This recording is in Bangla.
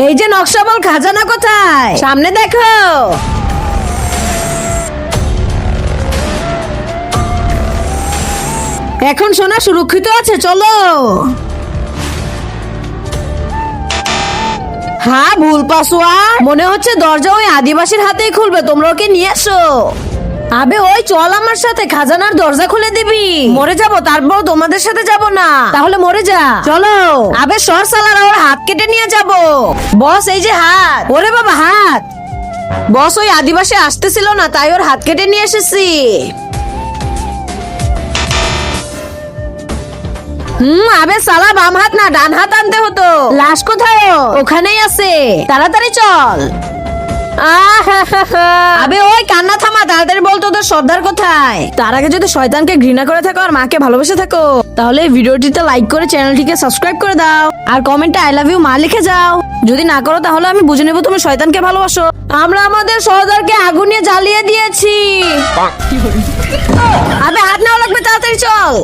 এই যে নকশা বল খাজানা কোথায়? সামনে দেখো। এখন সোনা সুরক্ষিত আছে, চলো। হ্যাঁ, ভুল পাসওয়ার্ড। মনে হচ্ছে দরজা ওই আদিবাসীর হাতেই খুলবে, তোমরা ওকে নিয়ে এসো। আবে ওই চল আমার সাথে, খাজানার দরজা খুলে দিবি। মরে যাব, তারপর তোমাদের সাথে যাব না। তাহলে মরে যা, চলো। আবে সর সালারা, ওর হাত কেটে নিয়ে যাব। বস এই যে হাত। ওরে বাবা হাত। বস ওই আদিবাসী আসতেছিল না, তাই ওর হাত কেটে নিয়ে এসেছি। আবে সালা বাম হাত না ডান হাত আনতে হতো। লাশ কোথায়? ওখানেই আছে, তাড়াতাড়ি চল। আবে ওই কান্না থামা, তাড়াতাড়ি বল তোদের সর্দার কোথায়? তার আগে যদি শয়তানকে ঘৃণা করে থাকো আর মাকে ভালোবেসে থাকো, তাহলে এই ভিডিওটিতে লাইক করে চ্যানেলটিকে সাবস্ক্রাইব করে দাও আর কমেন্টে আই লাভ ইউ মা লিখে যাও। যদি না করো তাহলে আমি বুঝে নেবো তুমি শয়তানকে ভালোবাসো। আমরা আমাদের সর্দারকে আগুনে জ্বালিয়ে দিয়েছি। আবে হাত নেওয়া লাগবে, তাড়াতাড়ি চল।